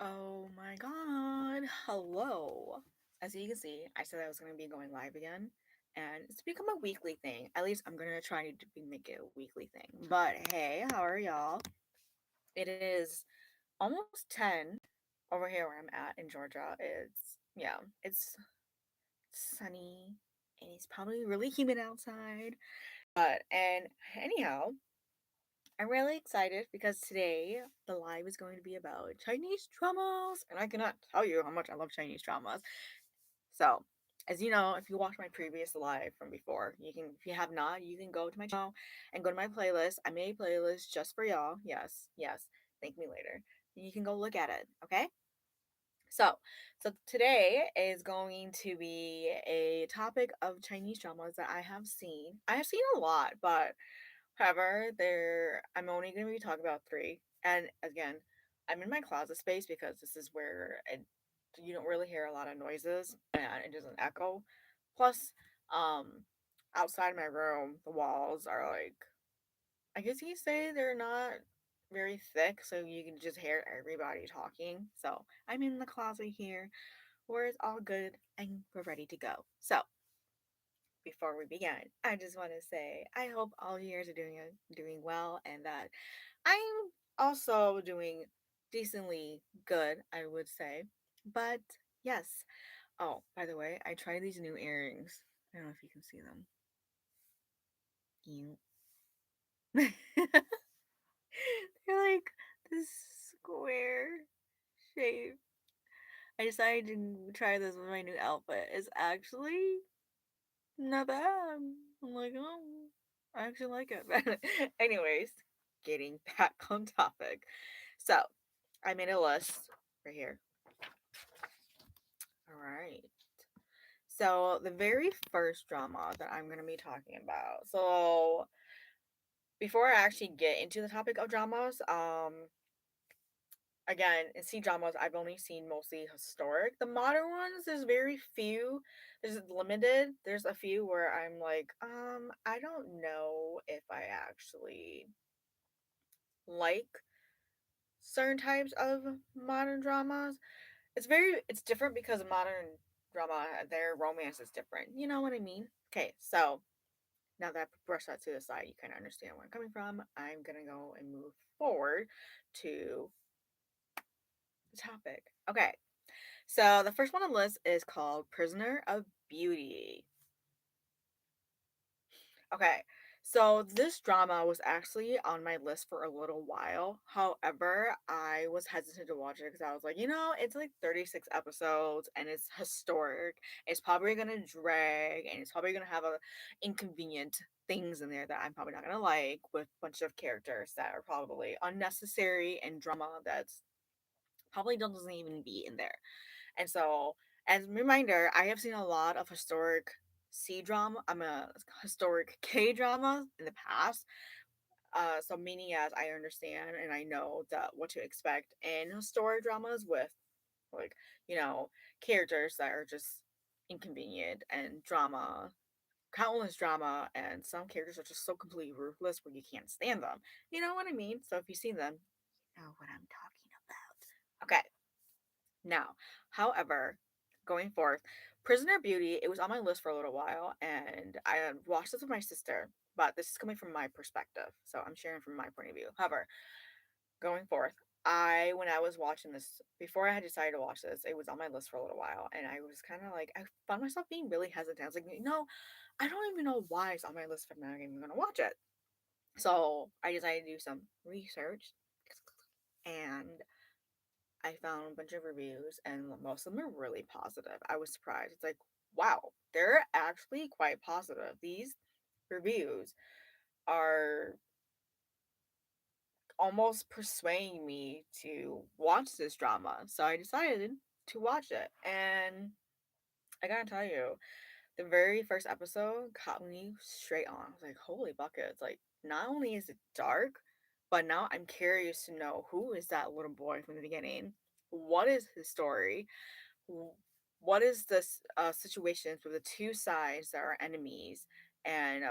Oh my god. Hello. As you can see, I said I was going to be going live again, and it's become a weekly thing. At least I'm going to try to make it a weekly thing. But hey, how are y'all? It is almost 10 over here where I'm at in Georgia. It's sunny and it's probably really humid outside. And anyhow, I'm really excited because today the live is going to be about Chinese dramas, and I cannot tell you how much I love Chinese dramas. So, as you know, if you watched my previous live from before, if you have not, you can go to my channel and go to my playlist. I made a playlist just for y'all. Yes, yes. Thank me later. You can go look at it. Okay. So, so today is going to be a topic of Chinese dramas that I have seen. I have seen a lot, but however, I'm only going to be talking about three. And again, I'm in my closet space because this is where you don't really hear a lot of noises and it doesn't echo. Plus, um, outside my room, the walls are like, I guess you say they're not very thick, so you can just hear everybody talking. So I'm in the closet here where it's all good and we're ready to go. So before we begin, I just want to say I hope all you guys are doing well and that I'm also doing decently good, I would say. But yes. Oh, by the way, I tried these new earrings. I don't know if you can see them. You. They're like this square shape. I decided to try this with my new outfit. It's actually not bad. I'm like, oh, I actually like it. Anyways, getting back on topic. So, I made a list right here. All right. So, the very first drama that I'm going to be talking about. So, before I actually get into the topic of dramas, again, in C dramas, I've only seen mostly historic. The modern ones, there's very few. There's limited. There's a few where I'm like, I don't know if I actually like certain types of modern dramas. It's different because modern drama, their romance is different. You know what I mean? Okay, so now that I brush that to the side, you kind of understand where I'm coming from. I'm gonna go and move forward to the topic. Okay, so the first one on the list is called Prisoner of Beauty. Okay, so this drama was actually on my list for a little while. However, I was hesitant to watch it because I was like, it's like 36 episodes and it's historic. It's probably gonna drag and it's probably gonna have a inconvenient things in there that I'm probably not gonna like with a bunch of characters that are probably unnecessary and drama that's probably doesn't even be in there. And so, as a reminder, I have seen a lot of historic C drama. I'm a historic K drama in the past. So meaning as I understand and I know that what to expect in historic dramas with like, you know, characters that are just inconvenient and drama, countless drama, and some characters are just so completely ruthless where you can't stand them. You know what I mean? So if you've seen them, you know what I'm talking about. Okay. Now, however, going forth, Prisoner Beauty, it was on my list for a little while, and I had watched this with my sister, but this is coming from my perspective, so I'm sharing from my point of view. However, going forth, when I was watching this, before I had decided to watch this, it was on my list for a little while, and I was kind of like, I found myself being really hesitant. I was like, I don't even know why it's on my list if I'm not even going to watch it. So I decided to do some research, and I found a bunch of reviews, and most of them are really positive. I was surprised. It's like, wow, they're actually quite positive. These reviews are almost persuading me to watch this drama. So I decided to watch it. And I gotta tell you, the very first episode caught me straight on. I was like, holy buckets. Like, not only is it dark, but now I'm curious to know who is that little boy from the beginning? What is his story? What is this situations with the two sides that are enemies, and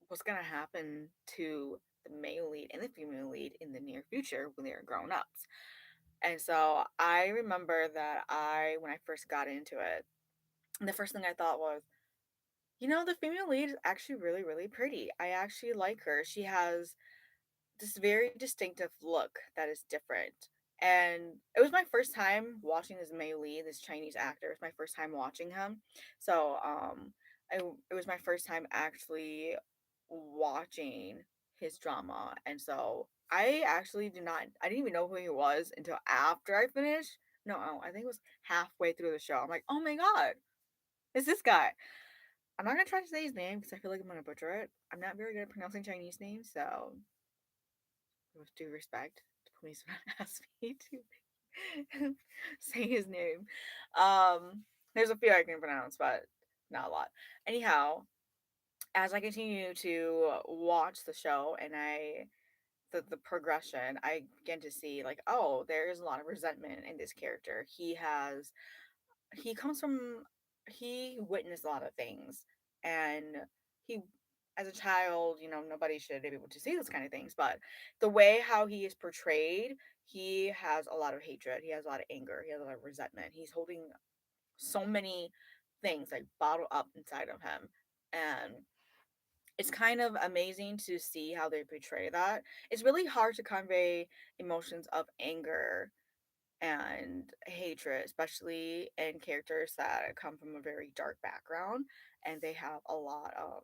what's gonna happen to the male lead and the female lead in the near future when they're grown ups. And so I remember that when I first got into it, the first thing I thought was, the female lead is actually really, really pretty. I actually like her. She has this very distinctive look that is different. And it was my first time watching this Mei Lee, this Chinese actor. It was my first time watching him. So, it was my first time actually watching his drama. And so I didn't even know who he was until after I finished. No, I think it was halfway through the show. I'm like, oh my God, it's this guy. I'm not gonna try to say his name because I feel like I'm gonna butcher it. I'm not very good at pronouncing Chinese names, so with due respect, the police would ask me to say his name. There's a few I can pronounce, but not a lot. Anyhow, as I continue to watch the show and the progression, I begin to see like, oh, there is a lot of resentment in this character. He comes from he witnessed a lot of things, and he as a child, nobody should be able to see those kind of things, but the way how he is portrayed, he has a lot of hatred, he has a lot of anger, he has a lot of resentment, he's holding so many things like bottled up inside of him. And it's kind of amazing to see how they portray that. It's really hard to convey emotions of anger and hatred, especially in characters that come from a very dark background, and they have a lot of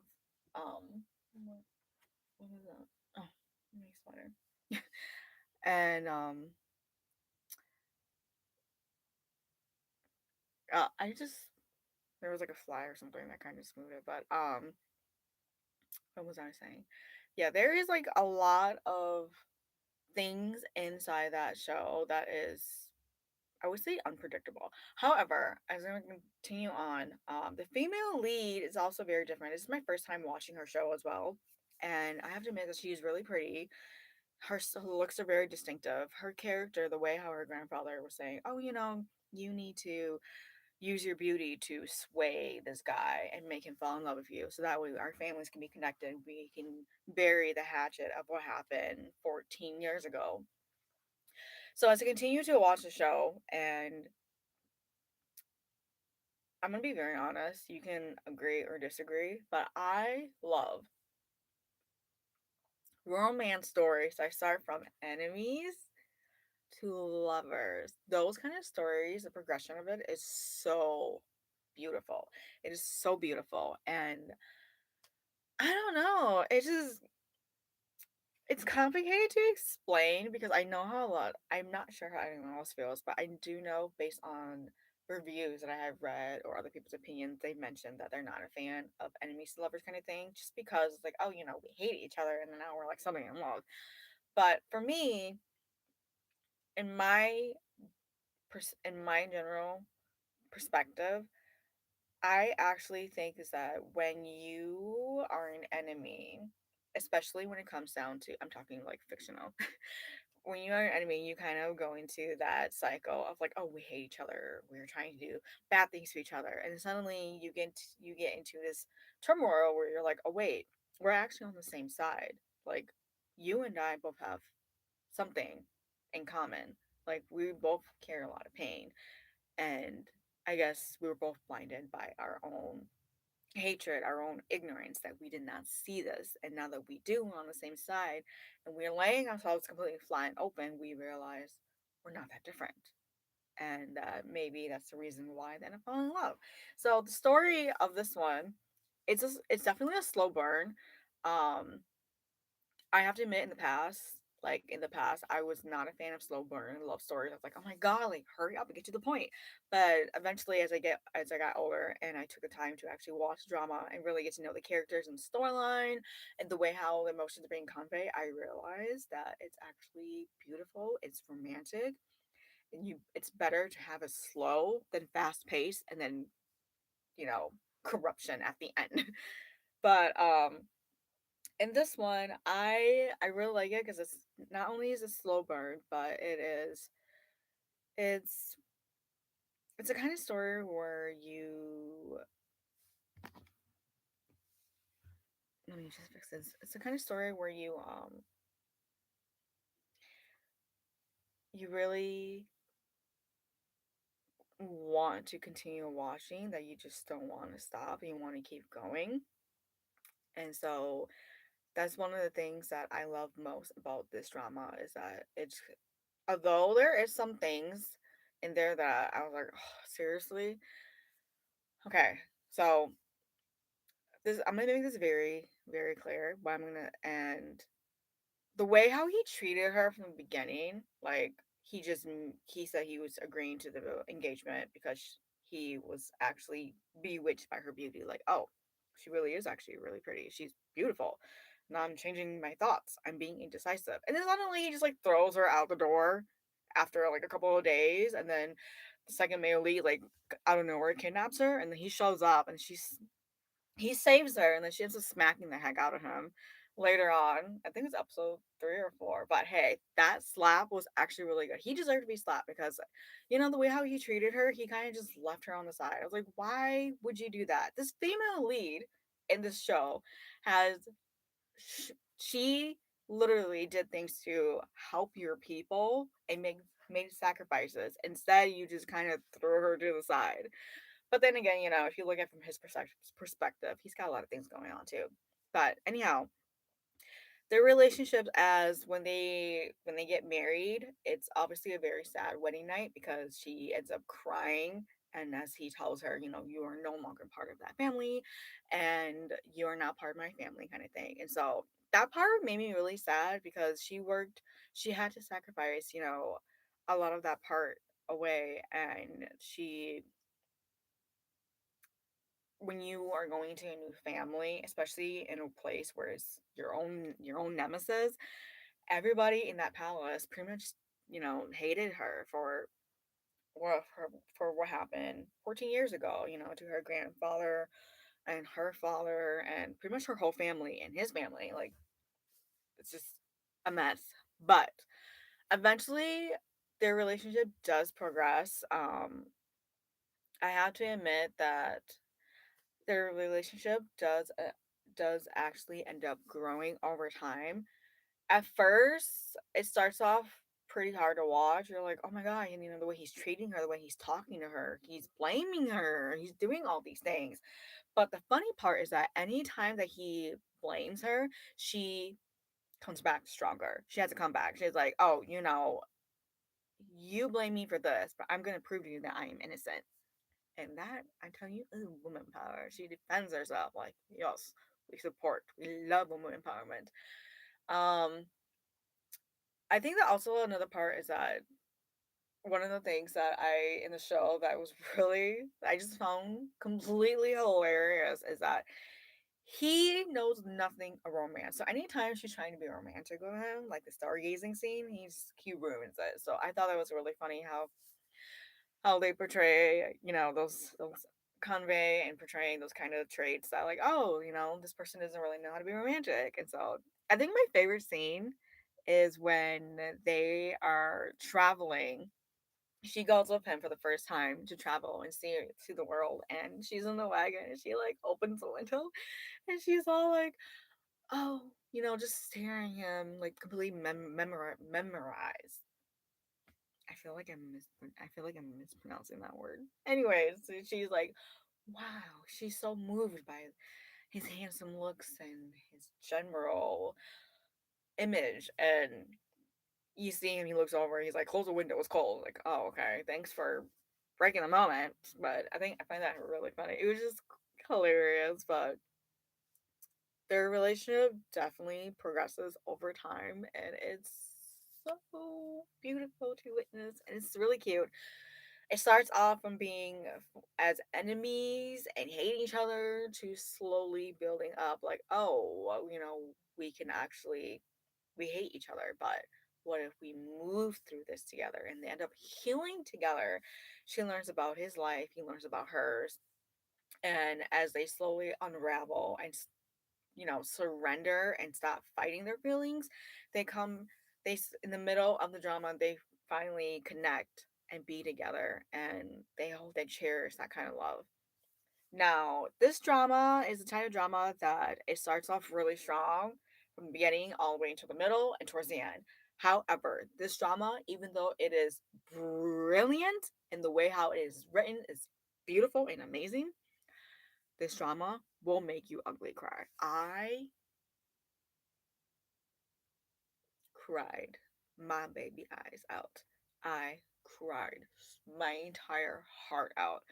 what what is that? Oh, my sweater. And I just there was like a fly or something that kind of smoothed it, but what was I saying? Yeah, there is like a lot of things inside that show that is, I would say, unpredictable. However, as I'm going to continue on, the female lead is also very different. This is my first time watching her show as well, and I have to admit that she's really pretty. Her looks are very distinctive. Her character, the way how her grandfather was saying, "Oh, you need to use your beauty to sway this guy and make him fall in love with you, so that way our families can be connected. We can bury the hatchet of what happened 14 years ago." So as I continue to watch the show, and I'm gonna be very honest, you can agree or disagree, but I love romance stories that start from enemies to lovers. Those kind of stories, the progression of it is so beautiful. It is so beautiful. And I don't know, it's complicated to explain because I know how a lot. I'm not sure how anyone else feels, but I do know based on reviews that I have read or other people's opinions, they've mentioned that they're not a fan of enemies to lovers kind of thing, just because it's like, oh, we hate each other, and then now we're like something in love. But for me, in my in my general perspective, I actually think is that when you are an enemy, especially when it comes down to, I'm talking like fictional, when you are an enemy, you kind of go into that cycle of like, oh, we hate each other. We're trying to do bad things to each other, and then suddenly you get into this turmoil where you're like, oh wait, we're actually on the same side. Like, you and I both have something in common. Like, we both carry a lot of pain, and I guess we were both blinded by our own hatred, our own ignorance that we did not see this. And now that we do, we're on the same side and we're laying ourselves completely flat and open, we realize we're not that different. And maybe that's the reason why then I fell in love. So the story of this one, it's definitely a slow burn. Um, I have to admit, in the past, I was not a fan of slow burn love stories. I was like, oh my god, like hurry up and get to the point. But eventually, as I got older, and I took the time to actually watch drama and really get to know the characters and the storyline and the way how the emotions are being conveyed, I realized that it's actually beautiful. It's romantic, and it's better to have a slow than fast pace, and then you know corruption at the end. But in this one, I really like it because it's not only is it slow burn, but it's it's a kind of story where you let me just fix this. It's a kind of story where you really want to continue watching, that you just don't want to stop and you want to keep going. And so that's one of the things that I love most about this drama is that it's, although there is some things in there that I was like, oh, seriously. Okay, so this, I'm gonna make this very very clear, but I'm gonna end the way how he treated her from the beginning. Like, he said he was agreeing to the engagement because he was actually bewitched by her beauty. Like, oh, she really is actually really pretty. She's beautiful. Now I'm changing my thoughts. I'm being indecisive. And then suddenly he just like throws her out the door after like a couple of days, and then the second male lead like out of nowhere kidnaps her, and then he shows up and he saves her, and then she ends up smacking the heck out of him later on. I think it's episode 3 or 4. But hey, that slap was actually really good. He deserved to be slapped because, the way how he treated her, he kind of just left her on the side. I was like, why would you do that? This female lead in this show has, she literally did things to help your people and made sacrifices. Instead, you just kind of throw her to the side. But then again, if you look at it from his perspective, he's got a lot of things going on too. But anyhow, their relationships, as when they get married, it's obviously a very sad wedding night because she ends up crying, and as he tells her, you are no longer part of that family, and you are not part of my family, kind of thing. And so that part made me really sad because she had to sacrifice, a lot of that part away, and she when you are going to a new family, especially in a place where it's your own nemesis, everybody in that palace pretty much, hated her for what happened 14 years ago, to her grandfather and her father and pretty much her whole family and his family. Like, it's just a mess. But eventually their relationship does progress. I have to admit that their relationship does actually end up growing over time. At first, it starts off pretty hard to watch. You're like, oh my god, and the way he's treating her, the way he's talking to her, he's blaming her, he's doing all these things. But the funny part is that anytime that he blames her, she comes back stronger. She has to come back. She's like, oh, you blame me for this, but I'm gonna prove to you that I am innocent. And that, I tell you, is woman power. She defends herself. Like, yes, we support. We love woman empowerment. Um, I think that also another part is that one of the things that in the show that was really, I just found completely hilarious is that he knows nothing of romance. So anytime she's trying to be romantic with him, like the stargazing scene, he ruins it. So I thought that was really funny how they portray, those convey and portraying those kind of traits that, like, oh, this person doesn't really know how to be romantic. And so I think my favorite scene is when they are traveling. She goes with him for the first time to travel and see the world, and she's in the wagon and she like opens the window and she's all like, oh, just staring him like completely memorized. I feel like I'm mispronouncing that word. Anyways, so she's like, wow, she's so moved by his handsome looks and his general image. And you see him, he looks over, he's like, close the window, it's cold. Like, oh, okay, thanks for breaking the moment. But I find that really funny. It was just hilarious, but their relationship definitely progresses over time, and it's so beautiful to witness, and it's really cute. It starts off from being as enemies and hating each other to slowly building up like, oh, well, we can actually, we hate each other, but what if we move through this together, and they end up healing together. She learns about his life, he learns about hers, and as they slowly unravel and surrender and stop fighting their feelings, they come in the middle of the drama, they finally connect and be together, and they cherish that kind of love. Now, this drama is the type of drama that it starts off really strong from the beginning all the way into the middle and towards the end. However, this drama, even though it is brilliant in the way how it is written, is beautiful and amazing, this drama will make you ugly cry. I cried my baby eyes out. I cried my entire heart out.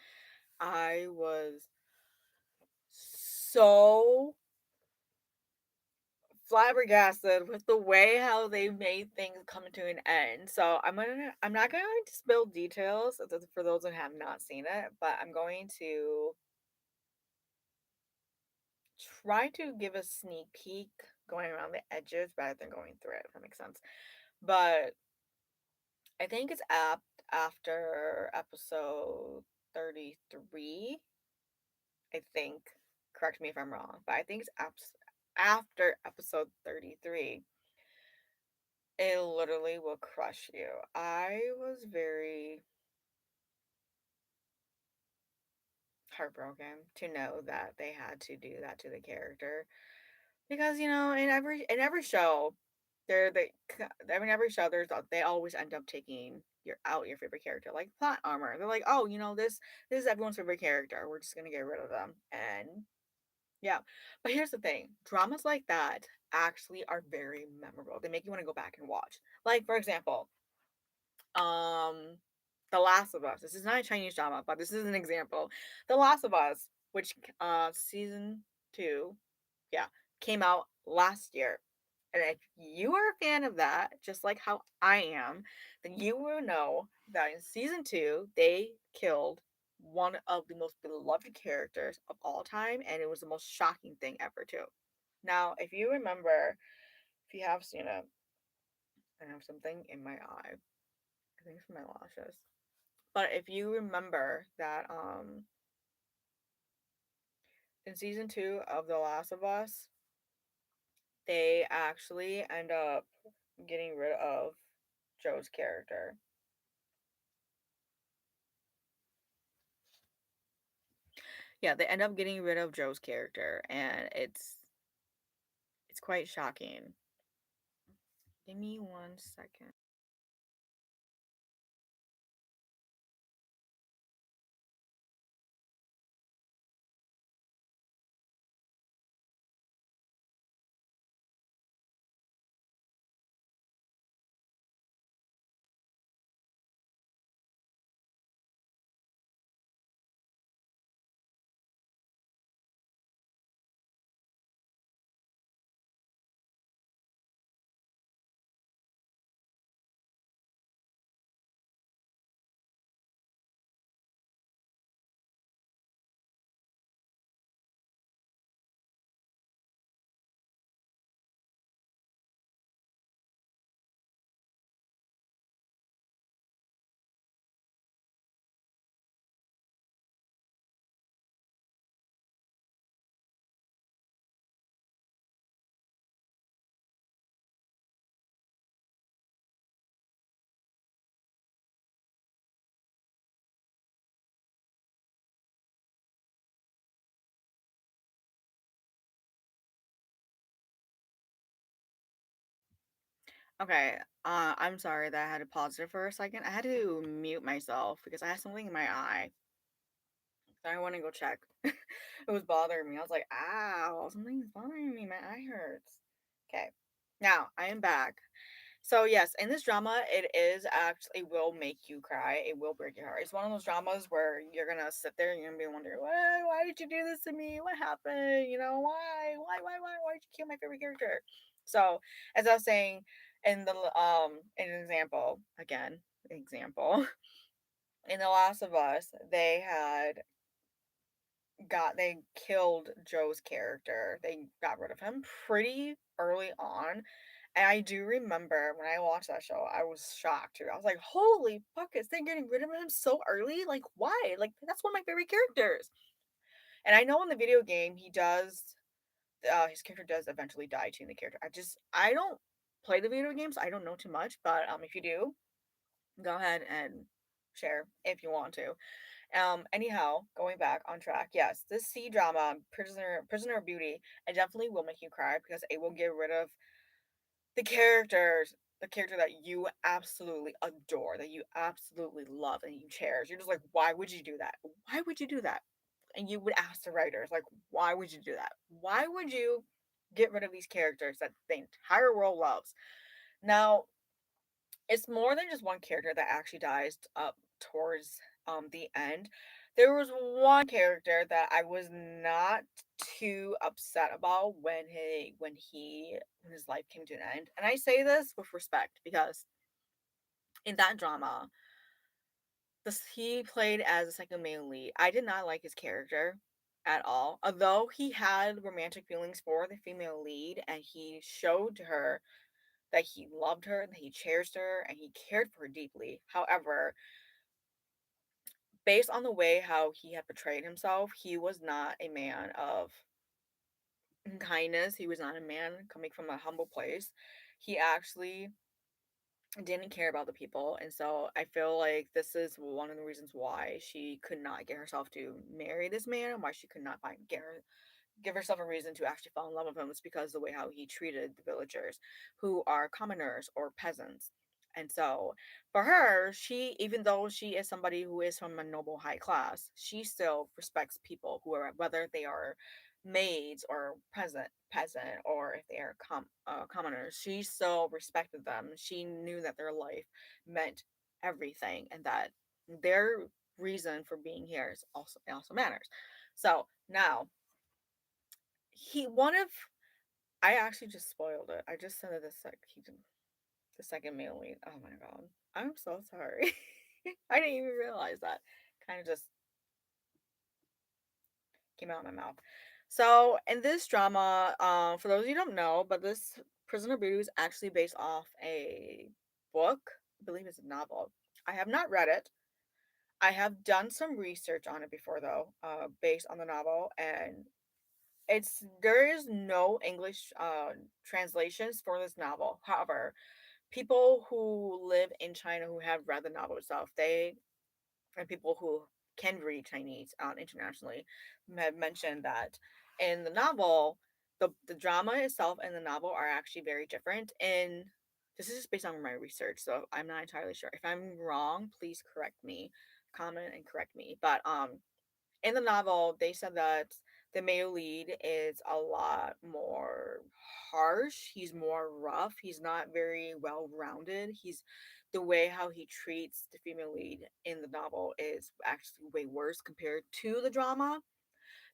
I was so flabbergasted with the way how they made things come to an end. So I'm not going to spill details for those who have not seen it, but I'm going to try to give a sneak peek going around the edges rather than going through it, if that makes sense. But I think it's after episode 33, I think. Correct me if I'm wrong, but I think it's after episode 33. It literally will crush you. I was very heartbroken to know that they had to do that to the character because in every show they're they I mean every show they always end up taking your favorite character like plot armor. They're like, oh, this is everyone's favorite character. We're just gonna get rid of them. And yeah, but here's the thing: dramas like that actually are very memorable. They make you want to go back and watch. Like for example, um The Last of Us. This is not a Chinese drama, but this is an example. The Last of Us, which season 2, yeah, came out last year. And if you are a fan of that, just like how I am, then you will know that in season 2 they killed one of the most beloved characters of all time, and it was the most shocking thing ever too. Now, if you remember, if you have seen it, I have something in my eye. I think it's my lashes. But if you remember that in season 2 of The Last of Us, they actually end up getting rid of Joe's character. Yeah, they end up getting rid of Joe's character and it's quite shocking. Give me 1 second. Okay, I'm sorry that I had to pause it for a second. I had to mute myself because I had something in my eye. So I want to go check. It was bothering me. I was like, ow, something's bothering me. My eye hurts. Okay, now I am back. So yes, in this drama, it is actually it will make you cry. It will break your heart. It's one of those dramas where you're gonna sit there and you're gonna be wondering, why did you do this to me? What happened? Why did you kill my favorite character? So as I was saying, in an example again, example in The Last of Us, they killed Joe's character. They got rid of him pretty early on. And I do remember when I watched that show, I was shocked too. I was like, holy buckets, they're getting rid of him so early? Like, why? Like, that's one of my favorite characters. And I know in the video game, his character does eventually die to the character. I don't play the video games. I don't know too much, but if you do, go ahead and share if you want to. Anyhow, going back on track, yes, this C drama, Prisoner of Beauty, it definitely will make you cry because it will get rid of the character that you absolutely adore, that you absolutely love and you cherish. You're just like, why would you do that? Why would you do that? And you would ask the writers, like, why would you do that? Why would you get rid of these characters that the entire world loves? Now, it's more than just one character that actually dies up towards the end. There was one character that I was not too upset about when his life came to an end. And I say this with respect because in that drama, he played as a second male lead. I did not like his character at all. Although he had romantic feelings for the female lead and he showed to her that he loved her, that he cherished her, and he cared for her deeply. However, based on the way how he had portrayed himself, he was not a man of kindness. He was not a man coming from a humble place. He actually didn't care about the people. And so I feel like this is one of the reasons why she could not get herself to marry this man and why she could not give herself a reason to actually fall in love with him was because of the way how he treated the villagers who are commoners or peasants. And so for her, she, even though she is somebody who is from a noble high class, she still respects people who are, whether they are maids or peasant, or if they are commoners, she still respected them. She knew that their life meant everything and that their reason for being here is also matters. So now he one of I actually just spoiled it. I just said it the second male lead. Oh my god. I'm so sorry. I didn't even realize that. Kind of just came out of my mouth. So in this drama, for those of you who don't know, but this Prisoner Brew is actually based off a book. I believe it's a novel. I have not read it. I have done some research on it before though, based on the novel, and there is no English translations for this novel. However, people who live in China who have read the novel itself, they and people who can read Chinese internationally have mentioned that in the novel, the drama itself and the novel are actually very different. And this is just based on my research, so I'm not entirely sure. If I'm wrong, please correct me, comment and correct me. But in the novel, they said that the male lead is a lot more harsh. He's more rough. He's not very well rounded. The way how he treats the female lead in the novel is actually way worse compared to the drama.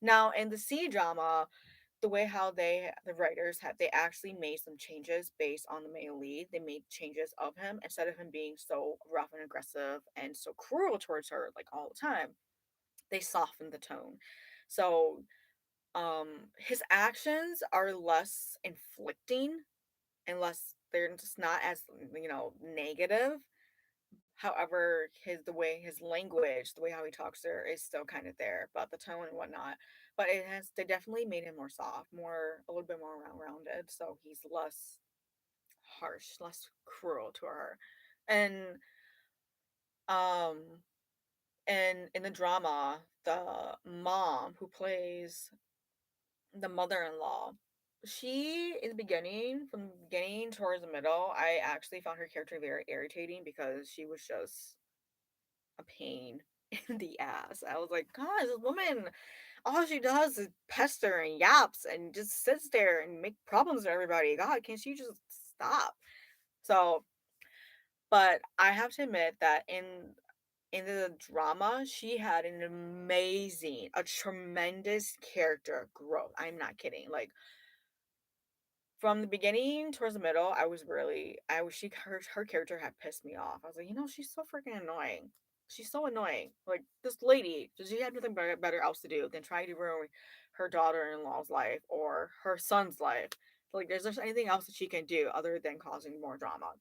Now, in the C drama, the way how the writers have they actually made some changes based on the male lead. They made changes of him instead of him being so rough and aggressive and so cruel towards her like all the time, they soften the tone. So his actions are less inflicting and less they're just not as negative. However, his language, the way how he talks there is still kind of there, but the tone and whatnot. But they definitely made him more soft, more a little bit more rounded, so he's less harsh, less cruel to her. And um and in the drama, the mom who plays the mother-in-law, she in the beginning, from the beginning towards the middle, I actually found her character very irritating because she was just a pain in the ass. I was like, God, this woman, all she does is pester and yaps and just sits there and make problems for everybody. God, can't she just stop? So, but I have to admit that in the drama, she had a tremendous character growth. I'm not kidding. Like from the beginning towards the middle, I was her character had pissed me off. I was like, she's so freaking annoying. She's so annoying. Like this lady, does she have nothing better else to do than try to ruin her daughter-in-law's life or her son's life? Like, is there anything else that she can do other than causing more drama?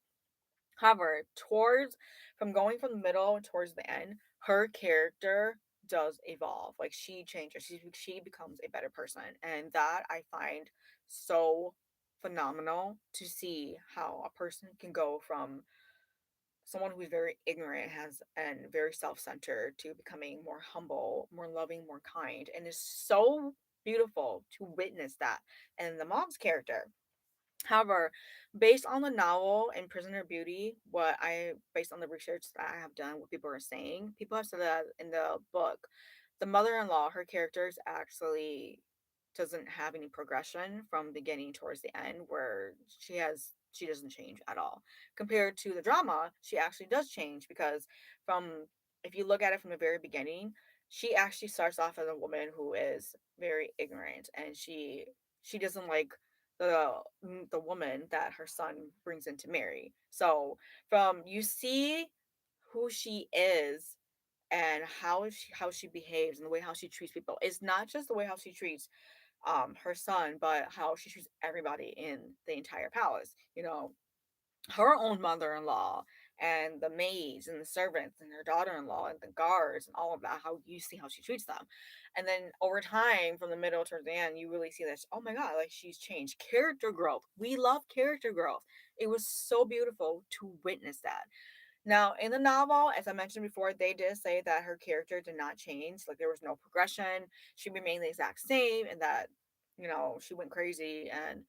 However, towards from going from the middle towards the end, her character does evolve. Like she changes. She becomes a better person. And that I find so phenomenal to see how a person can go from someone who's very ignorant has and very self-centered to becoming more humble, more loving, more kind. And it's so beautiful to witness that. And the mom's character. However, based on the novel and Prisoner Beauty, based on the research that I have done, what people are saying, people have said that in the book, the mother-in-law, her characters actually doesn't have any progression from beginning towards the end, where she doesn't change at all. Compared to the drama, she actually does change because from if you look at it from the very beginning, she actually starts off as a woman who is very ignorant, and she doesn't like the the woman that her son brings in to marry. So from you see who she is and how she behaves and the way how she treats people. It's not just the way how she treats her son, but how she treats everybody in the entire palace. Her own mother-in-law and the maids and the servants and her daughter-in-law and the guards and all of that, how you see how she treats them. And then over time, from the middle towards the end, you really see that, oh my God, like she's changed. Character growth. We love character growth. It was so beautiful to witness that. Now, in the novel, as I mentioned before, they did say that her character did not change. Like there was no progression. She remained the exact same, and that, she went crazy. And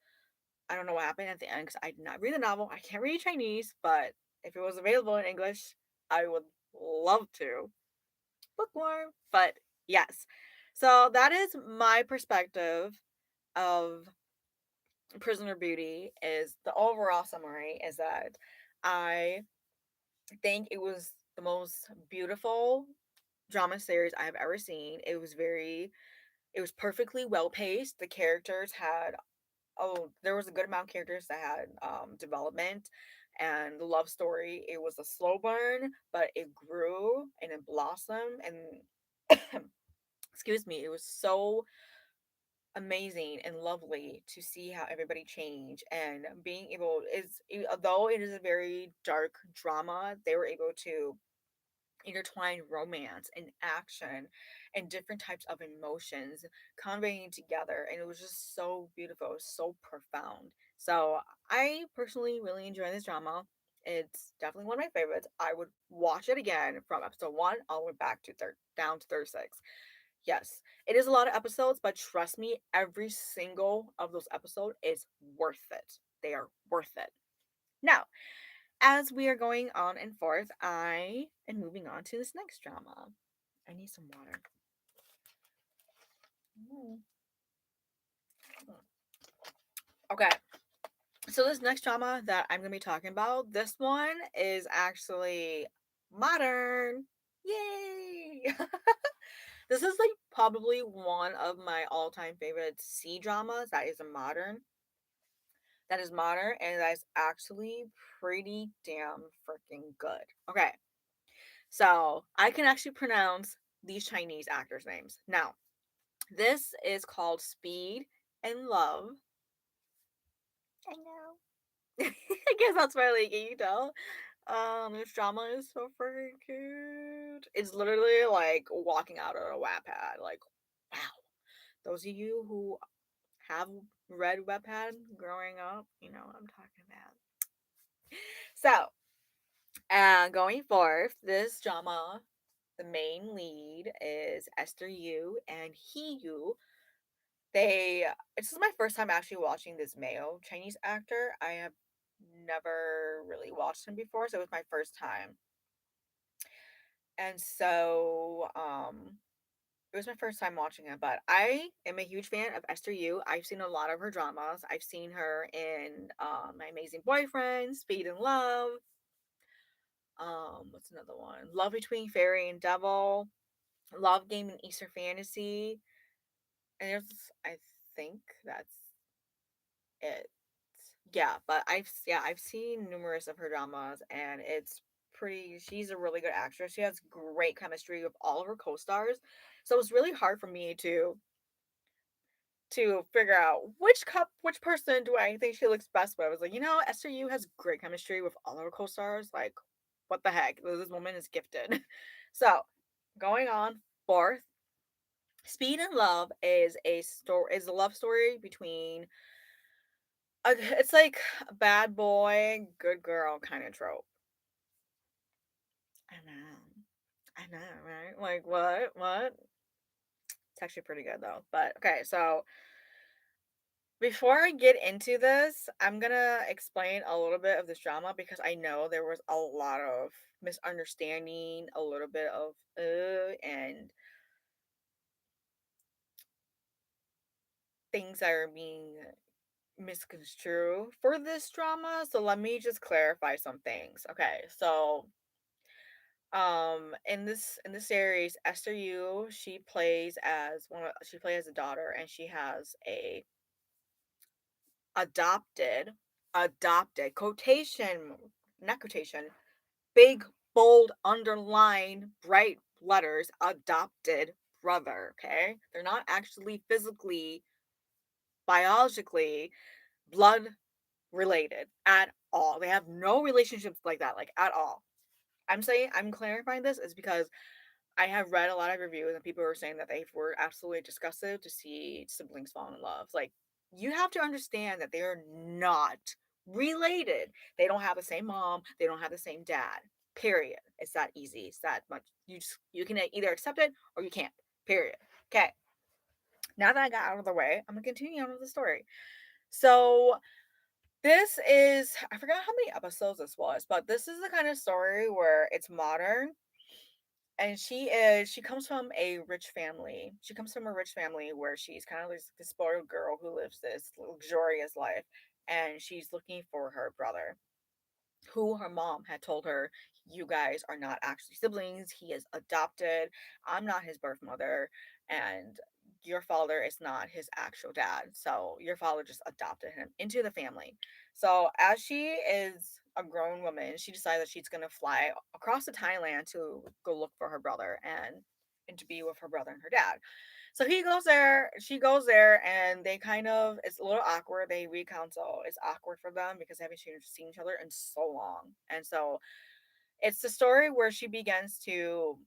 I don't know what happened at the end because I did not read the novel. I can't read Chinese, but if it was available in English, I would love to bookworm. But yes, so that is my perspective of Prisoner Beauty. Is the overall summary is that I think it was the most beautiful drama series I have ever seen. It was perfectly well paced. The characters had there was a good amount of characters that had development, and the love story, it was a slow burn, but it grew and it blossomed, and excuse me, it was so amazing and lovely to see how everybody changed, and being able although it is a very dark drama, they were able to intertwine romance and action and different types of emotions conveying together, and it was just so beautiful. It was so profound. So I personally really enjoy this drama. It's definitely one of my favorites. I would watch it again from episode 1 all the way back to down to 36. Yes, it is a lot of episodes, but trust me, every single of those episodes is worth it. They are worth it. Now, as we are going on and forth, I am moving on to this next drama. I need some water. Mm. Okay, so this next drama that I'm going to be talking about, this one is actually modern. Yay! This is like probably one of my all-time favorite C dramas that is modern, and that is actually pretty damn freaking good. Okay, so I can actually pronounce these Chinese actors' names. Now, this is called Speed and Love. I know. I guess that's why, like, can you tell? This drama is so freaking cute. It's literally like walking out of a Wattpad. Like, wow. Those of you who have read Wattpad growing up, you know what I'm talking about. So, going forth, this drama, the main lead is Esther Yu and He Yu. This is my first time actually watching this male Chinese actor. I have never really watched him before, so it was my first time. And so, it was my first time watching him, but I am a huge fan of Esther Yu. I've seen a lot of her dramas. I've seen her in My Amazing Boyfriend, Speed and Love. What's another one? Love Between Fairy and Devil, Love Game and Easter Fantasy. And I think that's it. Yeah, but I've seen numerous of her dramas, and it's pretty. She's a really good actress. She has great chemistry with all of her co-stars, so it's really hard for me to figure out which person do I think she looks best with. I was like, Esther Yu has great chemistry with all of her co-stars. Like, what the heck? This woman is gifted. So, going on fourth, Speed and Love is a love story between it's like a bad boy, good girl kind of trope. I know. I know, right? Like what? What? It's actually pretty good though. But okay, so Before I get into this, I'm gonna explain a little bit of this drama because I know there was a lot of misunderstanding, a little bit of and things that are being misconstrued for this drama. So let me just clarify some things. Okay, so in this series, Esther Yu, she plays as she plays as a daughter, and she has a adopted quotation, not quotation, big, bold, underlined, bright letters, adopted brother. Okay, they're not actually physically, biologically, blood related at all. They have no relationships like that, like at all. I'm clarifying this is because I have read a lot of reviews and people were saying that they were absolutely disgusted to see siblings fall in love. Like, you have to understand that they are not related. They don't have the same mom, they don't have the same dad. Period. It's that easy. It's that much. You can either accept it or you can't. Period. Okay. Now that I got out of the way, I'm gonna continue on with the story. So this is, I forgot how many episodes this was, but this is the kind of story where it's modern, and she comes from a rich family. She comes from a rich family where she's kind of this spoiled girl who lives this luxurious life, and she's looking for her brother, who her mom had told her, you guys are not actually siblings. He is adopted. I'm not his birth mother, and your father is not his actual dad. So your father just adopted him into the family. So as she is a grown woman, she decides that she's gonna fly across to Thailand to go look for her brother and to be with her brother and her dad. So he goes there, she goes there, and they kind of, it's a little awkward. They recounsel. It's awkward for them because they haven't seen each other in so long. And so it's the story where she begins to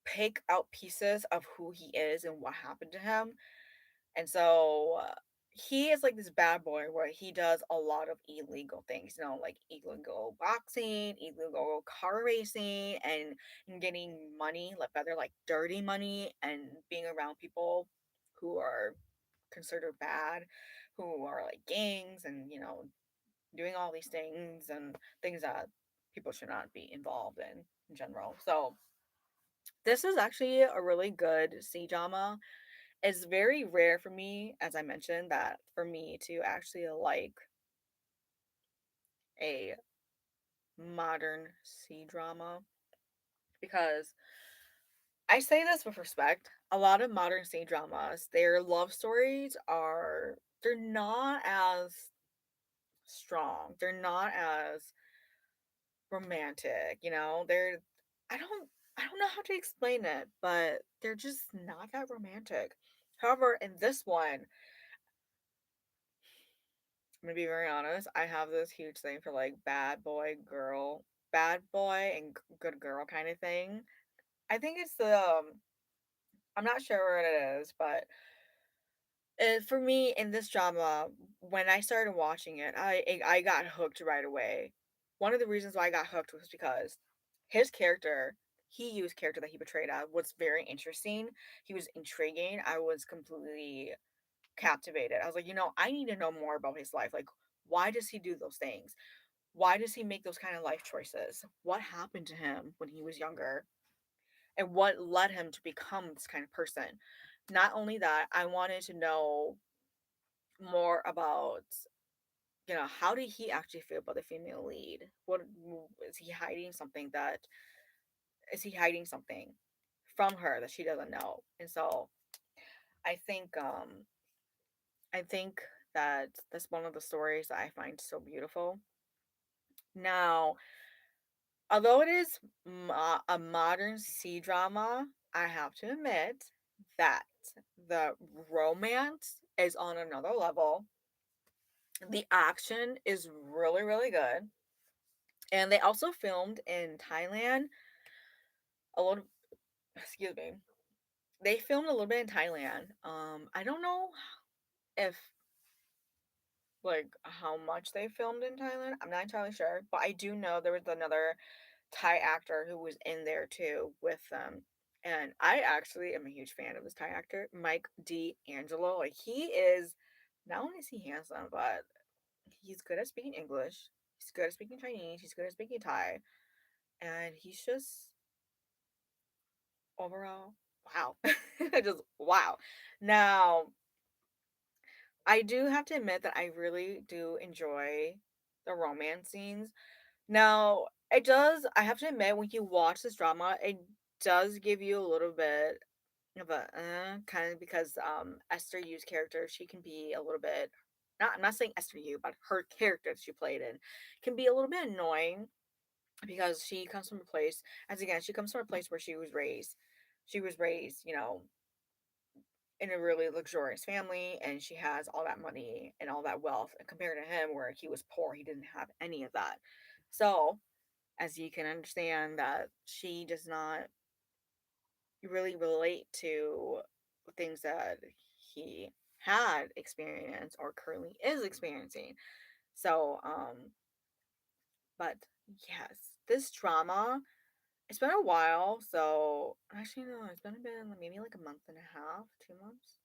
pick out pieces of who he is and what happened to him. And so he is like this bad boy where he does a lot of illegal things, you know, like illegal boxing, illegal car racing, and getting money, like rather like dirty money, and being around people who are considered bad, who are like gangs, and doing all these things and things that people should not be involved in general. So this is actually a really good C drama. It's very rare for me, as I mentioned, that for me to actually like a modern C drama, because I say this with respect. A lot of modern C dramas, their love stories they're not as strong. They're not as romantic, I don't I don't know how to explain it, but they're just not that romantic. However, in this one, I'm gonna be very honest. I have this huge thing for like bad boy and good girl kind of thing. I think it's the I'm not sure what it is, but for me in this drama, when I started watching it, I got hooked right away. One of the reasons why I got hooked was because his character, he used character that he portrayed as was very interesting. He was intriguing. I was completely captivated. I was like, I need to know more about his life. Like, why does he do those things? Why does he make those kind of life choices? What happened to him when he was younger? And what led him to become this kind of person? Not only that, I wanted to know more about, how did he actually feel about the female lead? What is he hiding something that is he hiding something from her that she doesn't know? And so I think um I think that that's one of the stories that I find so beautiful. Now, although it is a modern C drama, I have to admit that the romance is on another level. The action is really, really good. And they also filmed in Thailand a little, excuse me. They filmed a little bit in Thailand. I don't know if like how much they filmed in Thailand. I'm not entirely sure, but I do know there was another Thai actor who was in there too with them. And I actually am a huge fan of this Thai actor, Mike D'Angelo. Like he is not only is he handsome, but he's good at speaking English. He's good at speaking Chinese. He's good at speaking Thai, and he's just overall wow, just wow. Now I do have to admit that I really do enjoy the romance scenes. Now, it does, I have to admit, when you watch this drama, it does give you a little bit of a kind of because Esther Yu's character, she can be a little bit not I'm not saying Esther Yu, but her character that she played in can be a little bit annoying because she comes from a place as again, she comes from a place where she was raised. She was raised, you know, in a really luxurious family and she has all that money and all that wealth and compared to him where he was poor, he didn't have any of that. So as you can understand that she does not really relate to things that he had experienced or currently is experiencing. So, but yes, this drama, it's been a while. So, actually, no, it's been maybe like a month and a half, 2 months,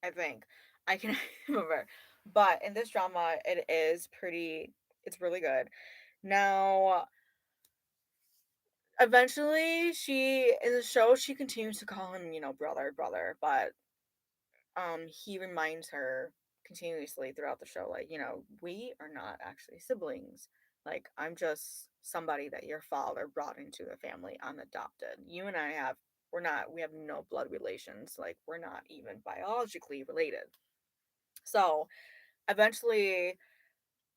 I think. I can remember. But in this drama, it is pretty, it's really good. Now, eventually, she in the show she continues to call him, you know, brother, brother, but he reminds her continuously throughout the show, like, you know, we are not actually siblings. Like, I'm just somebody that your father brought into the family. I'm adopted. You and I have we have no blood relations. Like, we're not even biologically related. So eventually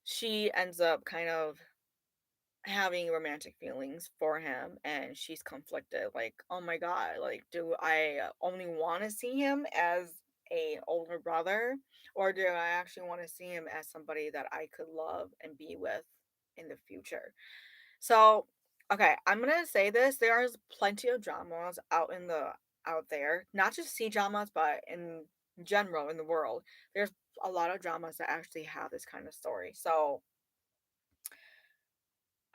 she ends up kind of having romantic feelings for him and she's conflicted like oh my god like do I only want to see him as a older brother or do I actually want to see him as somebody that I could love and be with in the future. So okay, I'm gonna say this, there's plenty of dramas out there, not just C dramas but in general in the world. There's a lot of dramas that actually have this kind of story. So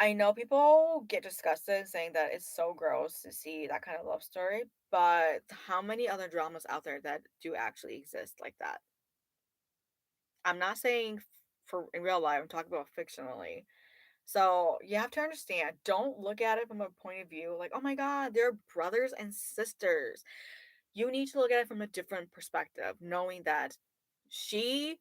I know people get disgusted saying that it's so gross to see that kind of love story, but how many other dramas out there that do actually exist like that? I'm not saying for in real life, I'm talking about fictionally. So you have to understand, don't look at it from a point of view like, oh my God, they're brothers and sisters. You need to look at it from a different perspective, knowing that she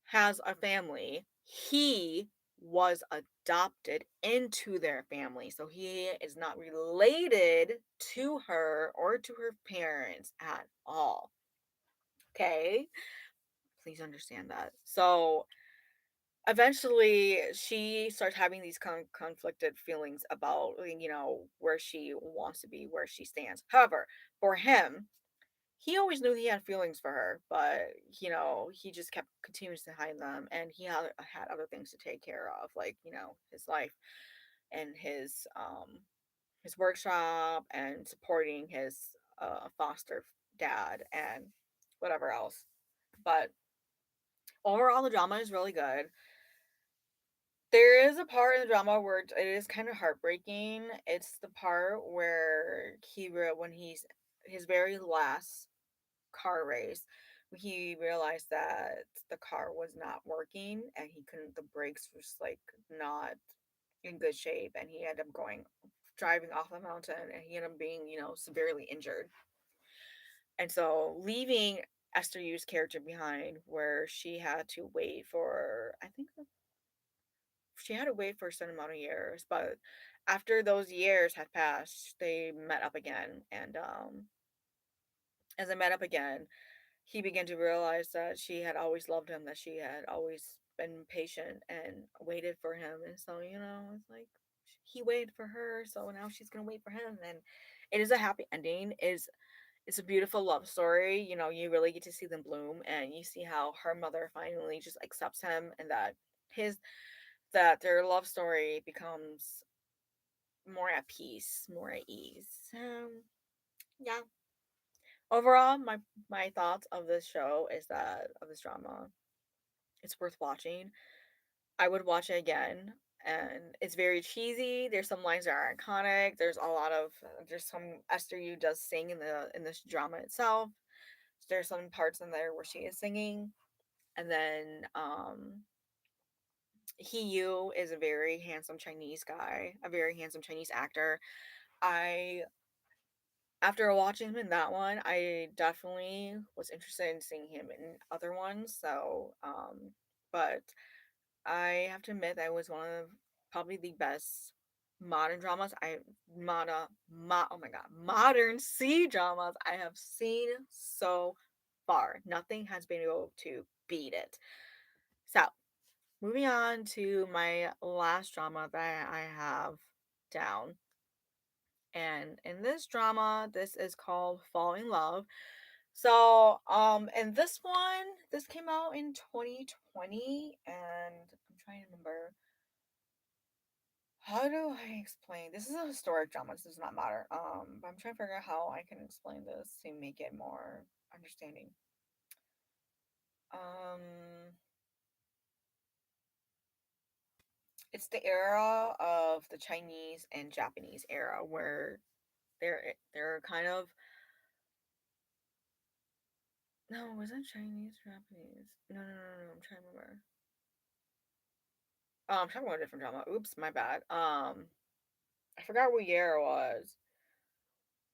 has a family. He was adopted into their family. So he is not related to her or to her parents at all. Okay? Please understand that. So eventually she starts having these conflicted feelings about, you know, where she wants to be, where she stands. However, for him, he always knew he had feelings for her, but you know, he just kept continues to hide them, and he had other things to take care of, like you know, his life and his workshop and supporting his foster dad and whatever else. But overall, the drama is really good. There is a part in the drama where it is kind of heartbreaking. It's the part where when he's his very last car race, he realized that the car was not working and he couldn't the brakes was like not in good shape and he ended up going driving off the mountain and he ended up being, you know, severely injured. And so leaving Esther Yu's character behind where she had to wait for I think she had to wait for a certain amount of years, but after those years had passed, they met up again and as they met up again, he began to realize that she had always loved him, that she had always been patient and waited for him. And so, you know, it's like he waited for her, so now she's gonna wait for him. And it is a happy ending. It's a beautiful love story. You know, you really get to see them bloom and you see how her mother finally just accepts him and that his that their love story becomes more at peace, more at ease. Yeah. Overall, my thoughts of this show is that of this drama, it's worth watching. I would watch it again. and it's very cheesy. There's some lines that are iconic. There's some Esther Yu does sing in this drama itself. There's some parts in there where she is singing, and then He Yu is a very handsome Chinese guy, a very handsome Chinese actor. I After watching him in that one, I definitely was interested in seeing him in other ones. But I have to admit that was one of probably the best modern dramas oh my god, modern C dramas I have seen so far. Nothing has been able to beat it. So, moving on to my last drama that I have down. And in this drama, this is called Fall in Love. And this came out in 2020, and I'm trying to remember. How do I explain? This is a historic drama. This does not matter. But I'm trying to figure out how I can explain this to make it more understanding. Um, it's the era of the Chinese and Japanese era where they're kind of no, was it Chinese Japanese? No. I'm trying to remember. I'm talking about a different drama. Oops, my bad. I forgot what year it was.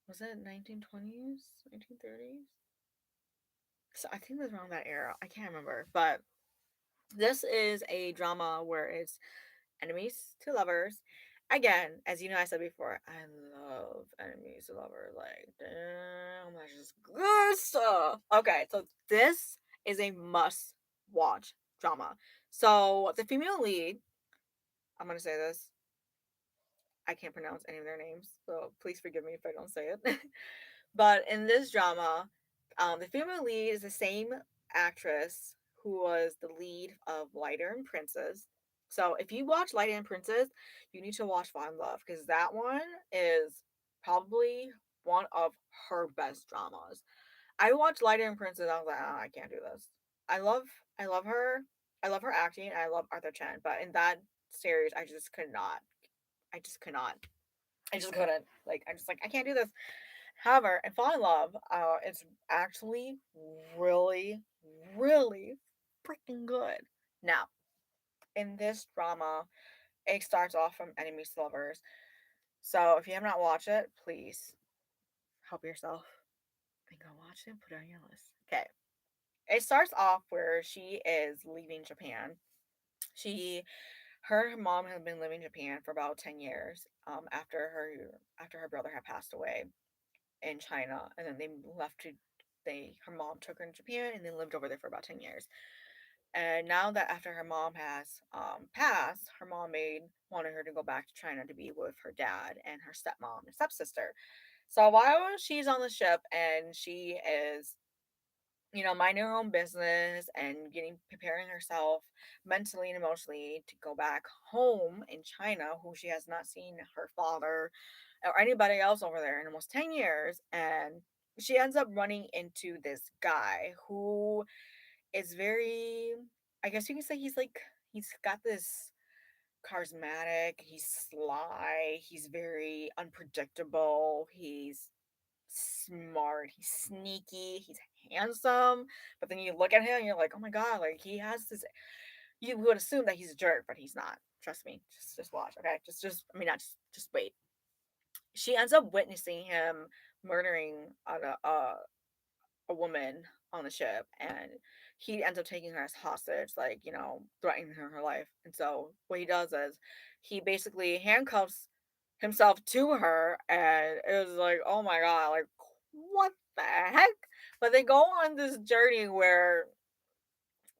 Was it 1920s, 1930s? So I think it was around that era. I can't remember, but this is a drama where it's enemies to lovers. Again, as you know, I said before, I love enemies to lovers. Like, damn, that's just good stuff. Okay, so this is a must watch drama. So the female lead, I'm gonna say this. I can't pronounce any of their names, so please forgive me if I don't say it. But in this drama, the female lead is the same actress who was the lead of Lighter and Princess. So if you watch Lighter and Princess, you need to watch Fall in Love because that one is probably one of her best dramas. I watched Lighter and Princess. I was like, oh, I can't do this. I love, I love her. I love her acting. And I love Arthur Chen, but in that series, I just could not. I just could not. I just couldn't. Like, I'm just like, I can't do this. However, in Fall in Love, it's actually really, really freaking good. Now, in this drama, it starts off from enemies to lovers. So if you have not watched it, please help yourself and go watch it and put it on your list. Okay. It starts off where she is leaving Japan. She Her and her mom have been living in Japan for about 10 years after her brother had passed away in China, and then they left to they her mom took her in Japan and then lived over there for about 10 years. And now that after her mom has passed, her mom made wanted her to go back to China to be with her dad and her stepmom and stepsister. So while she's on the ship and she is, minding her own business and getting preparing herself mentally and emotionally to go back home in China, who she has not seen her father or anybody else over there in almost 10 years. And she ends up running into this guy who is very, I guess you can say he's got this charismatic, he's sly, he's very unpredictable, he's smart, he's sneaky, he's handsome. But then you look at him and you're like, oh my god, like he has this. You would assume that he's a jerk, but he's not. Trust me. Just watch, okay? I mean, not just wait. She ends up witnessing him murdering a woman on the ship, and he ends up taking her as hostage, like, threatening her life. And so what he does is he basically handcuffs himself to her, and it was like, oh my god, like, what the heck? But they go on this journey where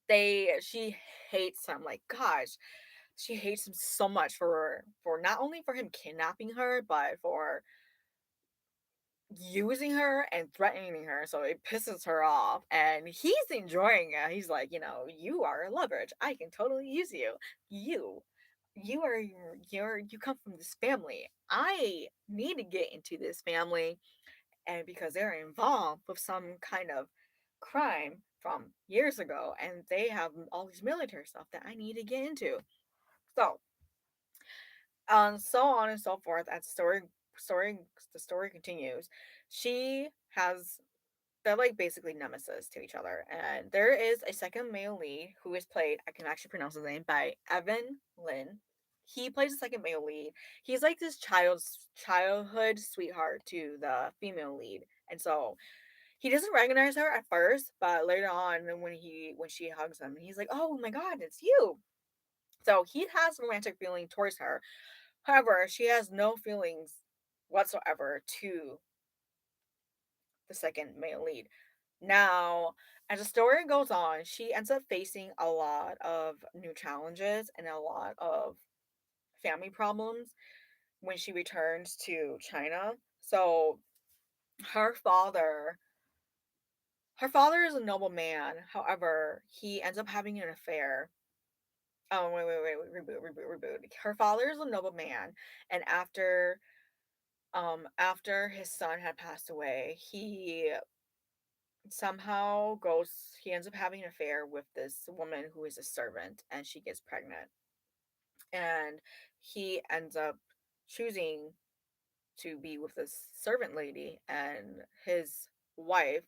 she hates him, like, gosh, she hates him so much for not only for him kidnapping her, but for using her and threatening her, so it pisses her off, and he's enjoying it. He's like, you are leverage. I can totally use you. You, you come from this family. I need to get into this family, and because they're involved with some kind of crime from years ago, and they have all these military stuff that I need to get into. So So on and so forth. As story the story continues. She has they're like basically nemesis to each other. And there is a second male lead who is played, I can actually pronounce his name, by Evan Lynn. He plays the second male lead. He's like this childhood sweetheart to the female lead. And so he doesn't recognize her at first, but later on when she hugs him, he's like, "Oh my god, it's you." So he has romantic feeling towards her. However, she has no feelings whatsoever to the second male lead. Now, as the story goes on, she ends up facing a lot of new challenges and a lot of family problems when she returns to China. So, her father her father is a noble man. However, he ends up having an affair. Oh, wait, reboot. Her father is a noble man, and after his son had passed away, he ends up having an affair with this woman who is a servant, and she gets pregnant, and he ends up choosing to be with this servant lady, and his wife,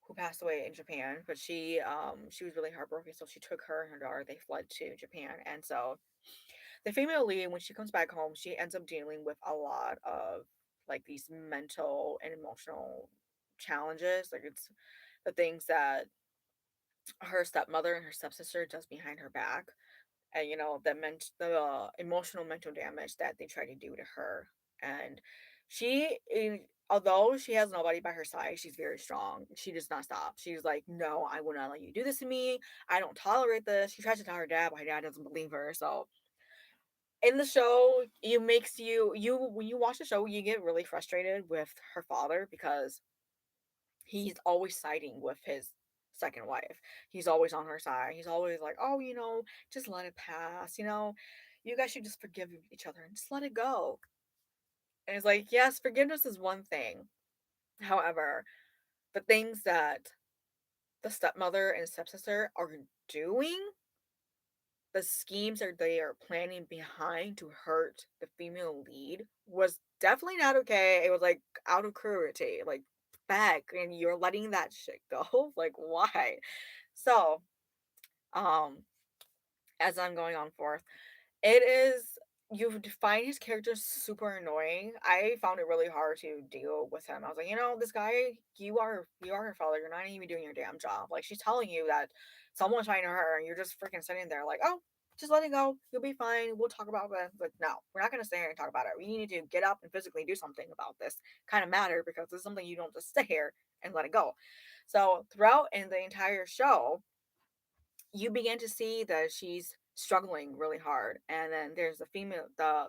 who passed away in Japan, but she was really heartbroken, so she took her and her daughter, they fled to Japan. And so the female lead, when she comes back home, she ends up dealing with a lot of like these mental and emotional challenges. Like, it's the things that her stepmother and her stepsister does behind her back, and the emotional mental damage that they try to do to her. And although she has nobody by her side, she's very strong. She does not stop. She's like, "No, I will not let you do this to me. I don't tolerate this." She tries to tell her dad, but her dad doesn't believe her. So in the show, you makes you when you watch the show, you get really frustrated with her father because he's always siding with his second wife. He's always on her side. He's always like, "Oh, just let it pass. You guys should just forgive each other and just let it go." And it's like, yes, forgiveness is one thing. However, the things that the stepmother and stepsister are doing, the schemes that they are planning behind to hurt the female lead, was definitely not okay. It was like out of cruelty, like back, and you're letting that shit go. Like, why? So, um, as I'm going on forth, it is you find his character super annoying. I found it really hard to deal with him. I was like, this guy, you are her father. You're not even doing your damn job. Like, she's telling you that someone's trying to hurt her, and you're just freaking sitting there like, oh, just let it go. You'll be fine. We'll talk about it. Like, no, we're not gonna stay here and talk about it. We need to get up and physically do something about this kind of matter, because it's something you don't just sit here and let it go. So throughout in the entire show, you begin to see that she's struggling really hard, and then there's the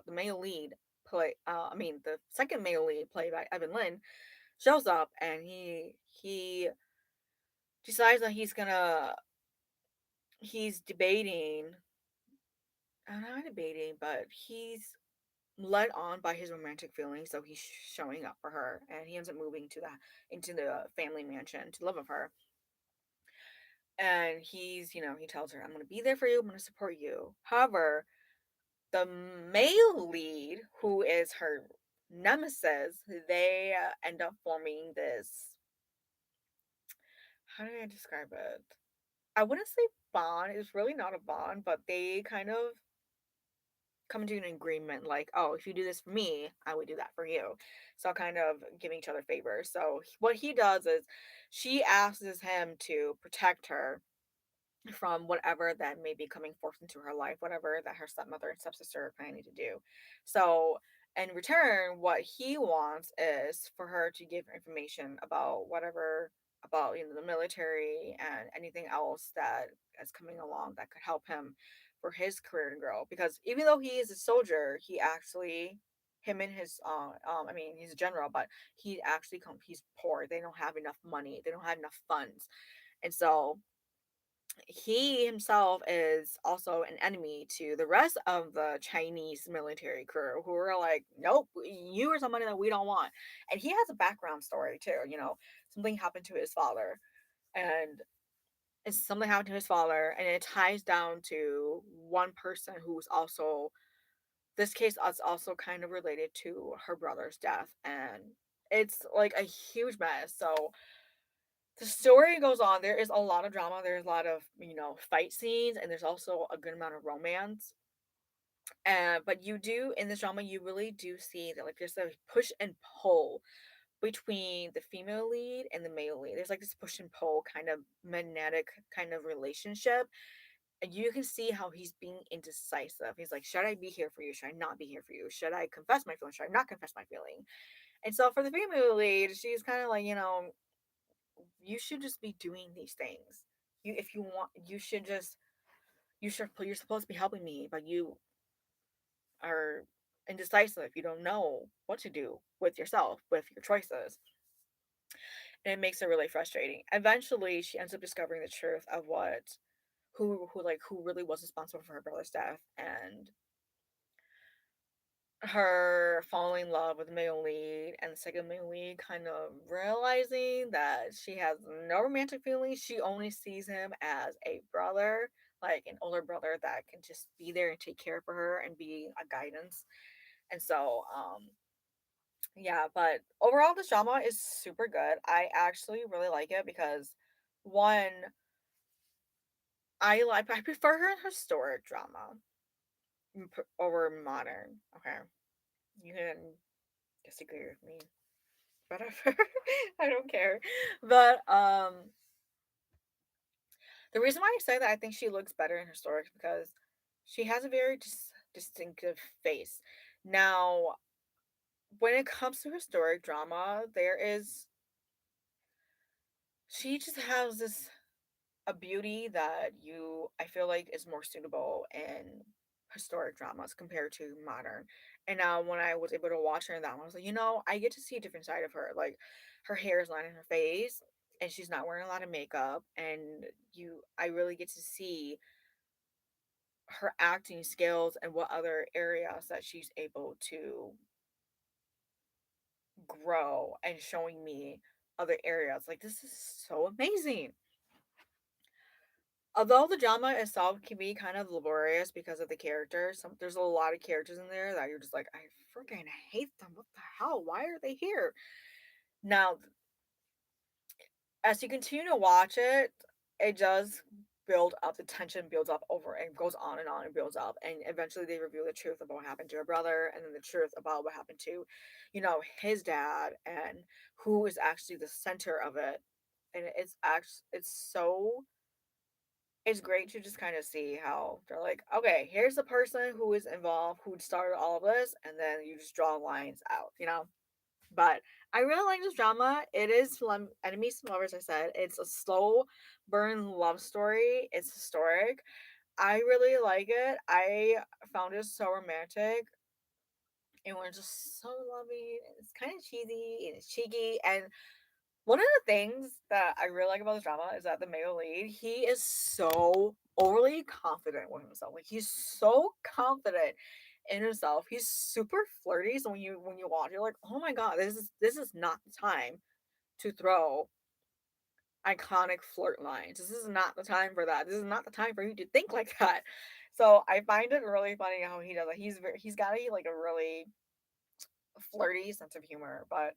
male lead the second male lead, played by Evan Lynn, shows up, and he decides that he's debating, not debating, but he's led on by his romantic feelings, so he's showing up for her, and he ends up moving into the family mansion to live with her. And he tells her, "I'm going to be there for you, I'm going to support you." However, the male lead, who is her nemesis, they end up forming this. How do I describe it? I wouldn't say bond. It's really not a bond, but they kind of come to an agreement, like, "Oh, if you do this for me, I would do that for you." So kind of giving each other favors. So what he does is she asks him to protect her from whatever that may be coming forth into her life, whatever that her stepmother and stepsister are planning to do. So, in return, what he wants is for her to give information about the military and anything else that is coming along that could help him for his career to grow. Because even though he is a soldier, he actually him and his I mean, he's a general, but he's poor. They don't have enough money. They don't have enough funds. And so he himself is also an enemy to the rest of the Chinese military crew, who are like, "Nope, you are somebody that we don't want." And he has a background story too. Something happened to his father, and something happened to his father, and it ties down to one person who's also this case is also kind of related to her brother's death, and it's like a huge mess. So the story goes on. There is a lot of drama. There's a lot of, fight scenes, and there's also a good amount of romance. And but you do in this drama, you really do see that like there's a push and pull between the female lead and the male lead. There's like this push and pull kind of magnetic kind of relationship. And you can see how he's being indecisive. He's like, should I be here for you? Should I not be here for you? Should I confess my feeling? Should I not confess my feeling? And so for the female lead, she's kind of like, you should just be doing these things. If you want, you're supposed to be helping me, but you are indecisive. You don't know what to do with yourself, with your choices. And it makes it really frustrating. Eventually, she ends up discovering the truth of who really was responsible for her brother's death, and her falling in love with the male lead, and the second male lead kind of realizing that she has no romantic feelings. She only sees him as a brother, like an older brother that can just be there and take care for her and be a guidance. And so, yeah, but overall, this drama is super good. I actually really like it because, one, I prefer her in historic drama over modern. Okay, you can disagree with me, whatever. I don't care. But the reason why I say that I think she looks better in historic is because she has a very distinctive face. Now, when it comes to historic drama, she just has this a beauty that I feel like is more suitable in historic dramas compared to modern. And now when I was able to watch her in that one, I was like, I get to see a different side of her. Like her hair is not in her face and she's not wearing a lot of makeup, and I really get to see her acting skills and what other areas that she's able to grow, and showing me other areas. Like this is so amazing. Although the drama itself can be kind of laborious because of the characters, there's a lot of characters in there that you're just like, I freaking hate them. What the hell? Why are they here? Now, as you continue to watch it, it does build up. The tension builds up over and goes on and on and builds up, and eventually they reveal the truth about what happened to her brother, and then the truth about what happened to, his dad, and who is actually the center of it. And it's great to just kind of see how they're like, okay, here's the person who is involved, who started all of this, and then you just draw lines out. But I really like this drama. It is enemies to lovers. I said it's a slow burn love story. It's historic. I really like it. I found it so romantic. And we're just so loving. It's kind of cheesy and it's cheeky, and one of the things that I really like about this drama is that the male lead, he is so overly confident with himself. Like he's so confident in himself. He's super flirty. So when you watch, you're like, oh my god, this is not the time to throw iconic flirt lines. This is not the time for that. This is not the time for you to think like that. So I find it really funny how he does it. He's got like a really flirty sense of humor, but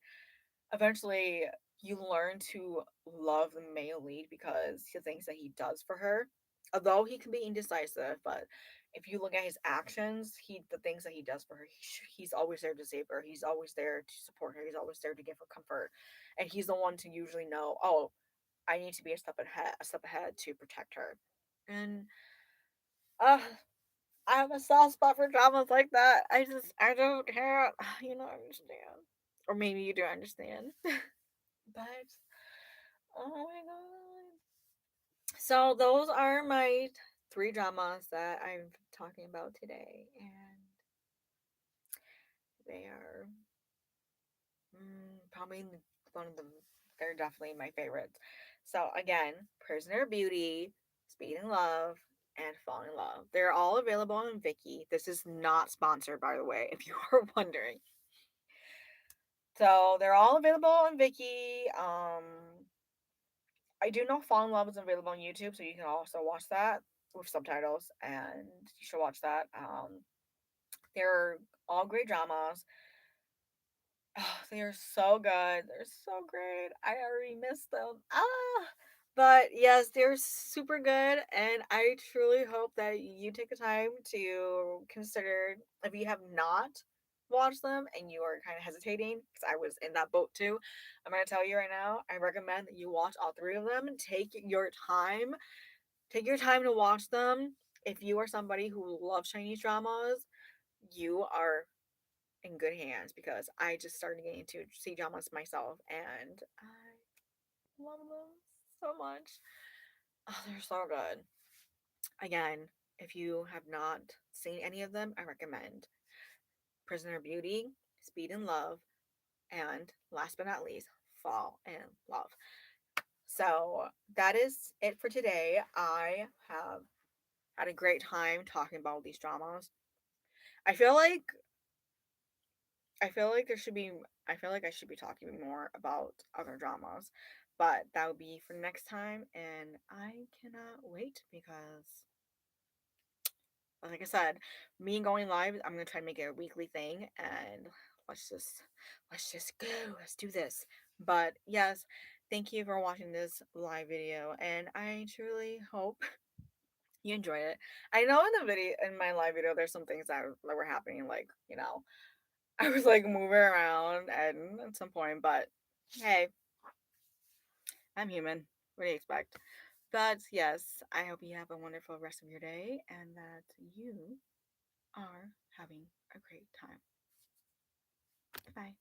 eventually you learn to love the male lead because the things that he does for her. Although he can be indecisive, but if you look at his actions, the things that he does for her, he's always there to save her. He's always there to support her. He's always there to give her comfort, and he's the one to usually know. Oh, I need to be a step ahead to protect her. And uh, I have a soft spot for dramas like that. I don't care. You don't understand, or maybe you do understand, but oh my god. So those are my three dramas that I'm talking about today, and they are probably one of the. They're definitely my favorites. So again, Prisoner of Beauty, Speed in Love, and Fall in Love. They're all available on Viki. This is not sponsored, by the way, if you are wondering. So they're all available on Viki. I do know Fall in Love is available on YouTube, so you can also watch that with subtitles, and you should watch that. They're all great dramas. Oh, they are so good. They're so great. I already missed them. Ah! But yes, they're super good. And I truly hope that you take the time to consider if you have not watched them and you are kind of hesitating, because I was in that boat too. I'm going to tell you right now, I recommend that you watch all three of them. Take your time. Take your time to watch them. If you are somebody who loves Chinese dramas, you are in good hands because I just started getting to see dramas myself and I love them so much. Oh, they're so good. Again, if you have not seen any of them, I recommend Prisoner Beauty, Speed and Love, and last but not least, Fall in Love. So that is it for today. I have had a great time talking about these dramas. I feel like I feel like there should be I feel like I should be talking more about other dramas, but that would be for next time and I cannot wait because like I said, me going live, I'm going to try to make it a weekly thing and let's just let's just go. Let's do this. But yes, thank you for watching this live video and I truly hope you enjoyed it. I know in the video in my live video there's some things that were happening like, I was like moving around and at some point, but hey, I'm human. What do you expect? But yes, I hope you have a wonderful rest of your day and that you are having a great time. Bye.